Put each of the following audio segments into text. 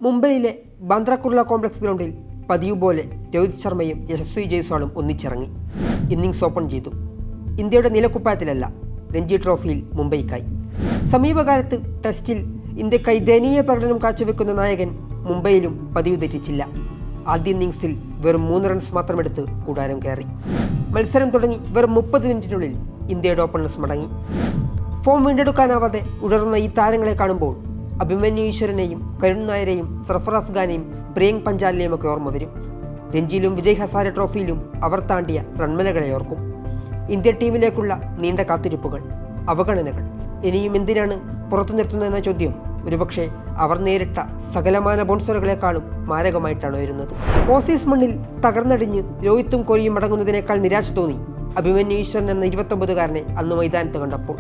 മുംബൈയിലെ ബാന്ദ്ര കുർള കോംപ്ലക്സ് ഗ്രൗണ്ടിൽ പതിവ് പോലെ രോഹിത് ശർമ്മയും യശസ്വി ജയ്സ്വാളും ഒന്നിച്ചിറങ്ങി ഇന്നിംഗ്സ് ഓപ്പൺ ചെയ്തു. ഇന്ത്യയുടെ നിലക്കുപ്പായത്തിലല്ല, രഞ്ജി ട്രോഫിയിൽ മുംബൈക്കായി. സമീപകാലത്ത് ടെസ്റ്റിൽ ഇന്ത്യക്കായി ദയനീയ പ്രകടനം കാഴ്ചവെക്കുന്ന നായകൻ മുംബൈയിലും പതിവ് തെറ്റിച്ചില്ല. ആദ്യ ഇന്നിംഗ്സിൽ വെറും 3 റൺസ് മാത്രമെടുത്ത് കൂടാരം കയറി. മത്സരം തുടങ്ങി വെറും 30 മിനിറ്റിനുള്ളിൽ ഇന്ത്യയുടെ ഓപ്പണേഴ്സ് മടങ്ങി. ഫോം വീണ്ടെടുക്കാനാവാതെ ഉടർന്ന ഈ താരങ്ങളെ കാണുമ്പോൾ അഭിമന്യു ഈശ്വരനെയും കരുൺ നായരെയും സർഫറാസ് ഖാനെയും പ്രിയങ്ക് പഞ്ചാലിനെയും ഒക്കെ ഓർമ്മ വരും. രഞ്ജിയിലും വിജയ് ഹസാരെ ട്രോഫിയിലും അവർ താണ്ടിയ റൺമലകളെ ഓർക്കും. ഇന്ത്യൻ ടീമിലേക്കുള്ള നീണ്ട കാത്തിരിപ്പുകൾ, അവഗണനകൾ ഇനിയും എന്തിനാണ് പുറത്തു നിർത്തുന്നതെന്ന ചോദ്യം ഒരുപക്ഷെ അവർ നേരിട്ട സകലമാന ബോൺസറുകളെക്കാളും മാരകമായിട്ടാണ് വരുന്നത്. ഓസീസ് മണ്ണിൽ തകർന്നടിഞ്ഞ് രോഹിത്തും കോഹ്ലിയും മടങ്ങുന്നതിനേക്കാൾ നിരാശ തോന്നി അഭിമന്യു ഈശ്വരൻ എന്ന 29-കാരനെ അന്ന് മൈതാനത്ത് കണ്ടപ്പോൾ.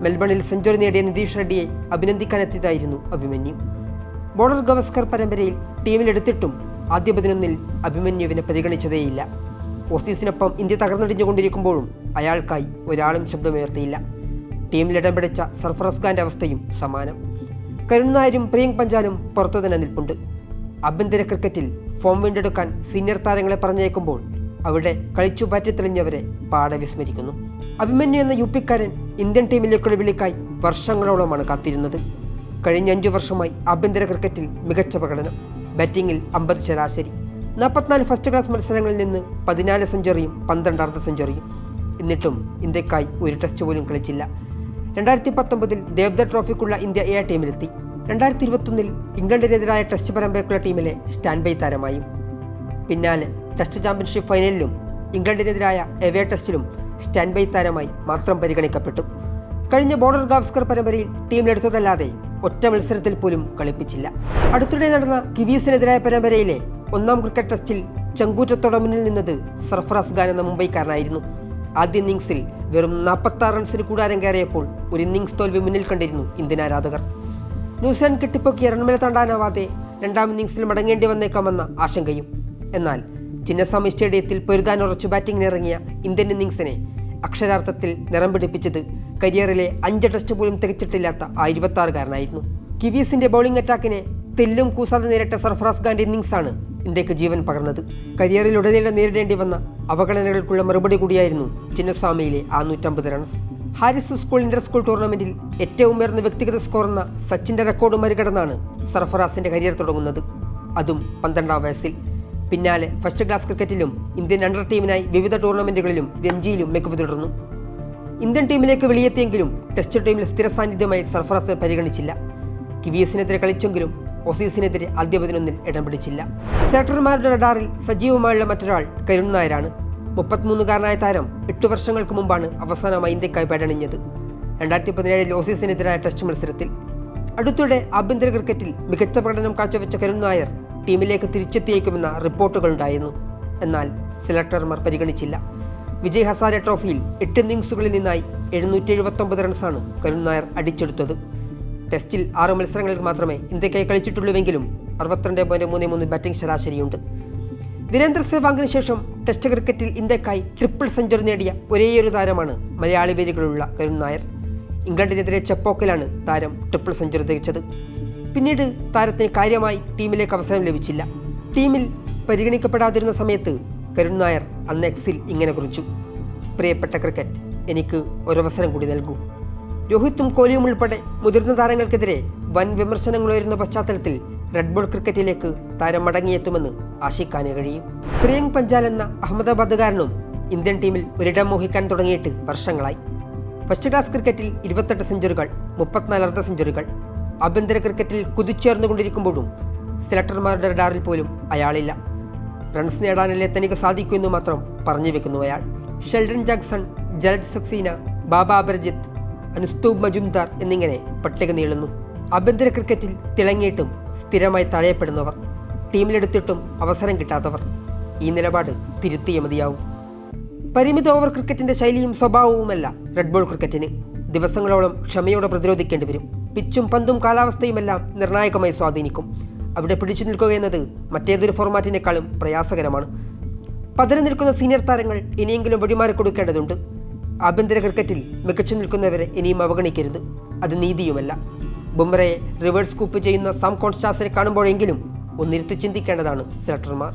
മെൽബണിൽ സെഞ്ചുറി നേടിയ നിതീഷ് റെഡ്ഡിയെ അഭിനന്ദിക്കാനെത്തിയതായിരുന്നു അഭിമന്യു. ബോർഡർ ഗവസ്കർ പരമ്പരയിൽ ടീമിലെടുത്തിട്ടും ആദ്യ 11-ൽ അഭിമന്യുവിനെ പരിഗണിച്ചതേയില്ല. ഓസീസിനൊപ്പം ഇന്ത്യ തകർന്നടിഞ്ഞുകൊണ്ടിരിക്കുമ്പോഴും അയാൾക്കായി ഒരാളും ശബ്ദമുയർത്തിയില്ല. ടീമിലിടം പിടിച്ച സർഫറാസ് ഖാന്റെ അവസ്ഥയും സമാനം. കരുൺ നായരും പ്രിയങ്ക് പഞ്ചാലും പുറത്തു തന്നെ നിൽപ്പുണ്ട്. ആഭ്യന്തര ക്രിക്കറ്റിൽ ഫോം വീണ്ടെടുക്കാൻ സീനിയർ താരങ്ങളെ പറഞ്ഞേക്കുമ്പോൾ അവിടെ കളിച്ചു പാറ്റിത്തെളിഞ്ഞവരെ പാടെ വിസ്മരിക്കുന്നു. അഭിമന്യു എന്ന യുപിക്കാരൻ ഇന്ത്യൻ ടീമിലേക്കുള്ള വിളിക്കായി വർഷങ്ങളോളമാണ് കാത്തിരുന്നത്. കഴിഞ്ഞ 5 വർഷമായി ആഭ്യന്തര ക്രിക്കറ്റിൽ മികച്ച പ്രകടനം. ബാറ്റിംഗിൽ 50 ശരാശരി, 44 ഫസ്റ്റ് ക്ലാസ് മത്സരങ്ങളിൽ നിന്ന് 14 സെഞ്ചുറിയും 12 അർദ്ധ സെഞ്ചുറിയും. എന്നിട്ടും ഇന്ത്യക്കായി ഒരു ടെസ്റ്റ് പോലും കളിച്ചില്ല. 2019-ൽ ദേവ്ധർ ട്രോഫിക്കുള്ള ഇന്ത്യ എ ടീമിലെത്തി. 2021-ൽ ഇംഗ്ലണ്ടിനെതിരായ ടെസ്റ്റ് പരമ്പരയ്ക്കുള്ള ടീമിലെ സ്റ്റാൻഡ് ബൈ താരമായും. പിന്നാലെ ടെസ്റ്റ് ചാമ്പ്യൻഷിപ്പ് ഫൈനലിലും ഇംഗ്ലണ്ടിനെതിരായ എവേ ടെസ്റ്റിലും സ്റ്റാൻഡ് ബൈ താരമായി മാത്രം പരിഗണിക്കപ്പെട്ടു. കഴിഞ്ഞ ബോർഡർ ഗാവസ്കർ പരമ്പരയിൽ ടീമിലെടുത്തതല്ലാതെ ഒറ്റ മത്സരത്തിൽ പോലും കളിപ്പിച്ചില്ല. അടുത്തിടെ നടന്ന കിവീസിനെതിരായ പരമ്പരയിലെ 1-ാം ക്രിക്കറ്റ് ടെസ്റ്റിൽ ചങ്കൂറ്റത്തോടെ മുന്നിൽ നിന്നത് സർഫറാസ് ഖാൻ എന്ന മുംബൈക്കാരനായിരുന്നു. ആദ്യ ഇന്നിംഗ്സിൽ വെറും 46 റൺസിന് കൂടാരം കയറിയപ്പോൾ ഒരു ഇന്നിംഗ്സ് തോൽവി മുന്നിൽ കണ്ടിരുന്നു ഇന്ത്യൻ ആരാധകർ. ന്യൂസിലാൻഡ് കെട്ടിപ്പൊക്കിയ റൺമേല താണ്ടാനാവാതെ 2-ാം ഇന്നിംഗ്സിൽ മടങ്ങേണ്ടി വന്നേക്കാമെന്ന ആശങ്കയും. എന്നാൽ ചിന്നസ്വാമി സ്റ്റേഡിയത്തിൽ പൊരുതാനുറച്ച് ബാറ്റിംഗിനിറങ്ങിയ ഇന്ത്യൻ ഇന്നിംഗ്സിനെ അക്ഷരാർത്ഥത്തിൽ നിറം പിടിപ്പിച്ചത് കരിയറിലെ 5 ടെസ്റ്റ് പോലും തികച്ചിട്ടില്ലാത്ത ആ 26-കാരനായിരുന്നു. കിവീസിന്റെ ബൗളിംഗ് അറ്റാക്കിനെ തെല്ലും കൂസാതെ നേരിട്ട സർഫറാസ് ഖാന്റെ ഇന്നിംഗ്സാണ് ഇന്ത്യക്ക് ജീവൻ പകർന്നത്. കരിയറിൽ ഉടനീളം നേരിടേണ്ടി വന്ന അവഗണനകൾക്കുള്ള മറുപടി കൂടിയായിരുന്നു ചിന്നസ്വാമിയിലെ ആ 150 runs. Harris school inter school ടൂർണമെന്റിൽ ഏറ്റവും ഉയർന്ന വ്യക്തിഗത സ്കോർ എന്ന സച്ചിന്റെ റെക്കോർഡ് മറികടന്നാണ് സർഫറാസിന്റെ കരിയർ തുടങ്ങുന്നത്, അതും 12-ാം വയസ്സിൽ. പിന്നാലെ ഫസ്റ്റ് ക്ലാസ് ക്രിക്കറ്റിലും ഇന്ത്യൻ അണ്ടർ ടീമിനായി വിവിധ ടൂർണമെന്റുകളിലും രഞ്ജിയിലും മികവ് തുടർന്നു. ഇന്ത്യൻ ടീമിലേക്ക് വെളിയെത്തിയെങ്കിലും ടെസ്റ്റ് ടീമിൽ സ്ഥിര സാന്നിധ്യമായി സർഫറാസിനെ പരിഗണിച്ചില്ല. കിവീസിനെതിരെ കളിച്ചെങ്കിലും ഓസീസിനെതിരെ ആദ്യ 11-ൽ ഇടം പിടിച്ചില്ല. സെലക്ടർമാരുടെ റഡാറിൽ സജീവമായുള്ള മറ്റൊരാൾ കരുൺ നായരാണ്. 33-കാരനായ താരം 8 വർഷങ്ങൾക്ക് മുമ്പാണ് അവസാനമായി ഇന്ത്യക്കായി പടണിഞ്ഞത്, 2017-ൽ ഓസീസിനെതിരായ ടെസ്റ്റ് മത്സരത്തിൽ. അടുത്തിടെ ആഭ്യന്തര ക്രിക്കറ്റിൽ മികച്ച പ്രകടനം കാഴ്ചവെച്ച കരുൺ നായർ ടീമിലേക്ക് തിരിച്ചെത്തിയേക്കുമെന്ന റിപ്പോർട്ടുകളുണ്ടായിരുന്നു. എന്നാൽ സെലക്ടർമാർ പരിഗണിച്ചില്ല. വിജയ് ഹസാരെ ട്രോഫിയിൽ 8 ഇന്നിംഗ്സുകളിൽ നിന്നായി 779 റൺസാണ് കരുൺ നായർ അടിച്ചെടുത്തത്. ടെസ്റ്റിൽ 6 മത്സരങ്ങളിൽ മാത്രമേ ഇന്ത്യക്കായി കളിച്ചിട്ടുള്ളൂവെങ്കിലും 62.33 ബാറ്റിംഗ് ശരാശരിയുണ്ട്. വീരേന്ദർ സെവാഗിന് ശേഷം ടെസ്റ്റ് ക്രിക്കറ്റിൽ ഇന്ത്യക്കായി ട്രിപ്പിൾ സെഞ്ചുറി നേടിയ ഒരേയൊരു താരമാണ് മലയാളി വേരുകളുള്ള കരുൺ നായർ. ഇംഗ്ലണ്ടിനെതിരെ ചെപ്പോക്കിലാണ് താരം ട്രിപ്പിൾ സെഞ്ചുറി തികച്ചത്. പിന്നീട് താരത്തിന് കാര്യമായി ടീമിലേക്ക് അവസരം ലഭിച്ചില്ല. ടീമിൽ പരിഗണിക്കപ്പെടാതിരുന്ന സമയത്ത് കരുൺ നായർ അന്ന് എക്സിൽ ഇങ്ങനെ കുറിച്ചു: പ്രിയപ്പെട്ട ക്രിക്കറ്റ്, എനിക്ക് ഒരവസരം കൂടി നൽകൂ. രോഹിത്തും കോഹ്ലിയും ഉൾപ്പെടെ മുതിർന്ന താരങ്ങൾക്കെതിരെ വൻ വിമർശനങ്ങൾ ഉയരുന്ന പശ്ചാത്തലത്തിൽ റെഡ് ബോൾ ക്രിക്കറ്റിലേക്ക് താരം മടങ്ങിയെത്തുമെന്ന് ആശിക്കാനേ കഴിയും. പ്രിയങ്ക് പഞ്ചാൽ എന്ന അഹമ്മദാബാദുകാരനും ഇന്ത്യൻ ടീമിൽ ഒരിടം മോഹിക്കാൻ തുടങ്ങിയിട്ട് വർഷങ്ങളായി. ഫസ്റ്റ് ക്ലാസ് ക്രിക്കറ്റിൽ 28 സെഞ്ചുറികൾ, 34 അർദ്ധ സെഞ്ചുറികൾ. ആഭ്യന്തര ക്രിക്കറ്റിൽ കുതിച്ചുയർന്നുകൊണ്ടിരിക്കുമ്പോഴും സെലക്ടർമാരുടെ റഡാറിൽ പോലും അയാളില്ല. റൺസ് നേടാനല്ലേ തനിക്ക് സാധിക്കൂ എന്ന് മാത്രം പറഞ്ഞു വെക്കുന്നു അയാൾ. ഷെൽഡൻ ജാക്സൺ, ജലജ് സക്സീന, ബാബ അപർജിത്ത്, അനുസ്തൂബ് മജുംദാർ എന്നിങ്ങനെ പട്ടിക നീളുന്നു. ആഭ്യന്തര ക്രിക്കറ്റിൽ തിളങ്ങിയിട്ടും സ്ഥിരമായി തഴയപ്പെടുന്നവർ, ടീമിലെടുത്തിട്ടും അവസരം കിട്ടാത്തവർ. ഈ നിലപാട് തിരുത്തിയേ മതിയാവും. പരിമിത ഓവർ ക്രിക്കറ്റിന്റെ ശൈലിയും സ്വഭാവവുമല്ല റെഡ് ബോൾ ക്രിക്കറ്റിന്. ദിവസങ്ങളോളം ക്ഷമയോടെ പ്രതിരോധിക്കേണ്ടി വരും. പിച്ചും പന്തും കാലാവസ്ഥയുമെല്ലാം നിർണായകമായി സ്വാധീനിക്കും. അവിടെ പിടിച്ചു നിൽക്കുക എന്നത് മറ്റേതൊരു ഫോർമാറ്റിനേക്കാളും പ്രയാസകരമാണ്. പതറി നിൽക്കുന്ന സീനിയർ താരങ്ങൾ ഇനിയെങ്കിലും വഴിമാറി കൊടുക്കേണ്ടതുണ്ട്. ആഭ്യന്തര ക്രിക്കറ്റിൽ മികച്ചു നിൽക്കുന്നവരെ ഇനിയും അവഗണിക്കരുത്. അത് നീതിയുമല്ല. ബുംറയെ റിവേഴ്സ് സ്കൂപ്പ് ചെയ്യുന്ന സാം കോൺസ്റ്റാസിനെ കാണുമ്പോഴെങ്കിലും ഒന്നിരുത്തി ചിന്തിക്കേണ്ടതാണ് സെലക്ടർമാർ.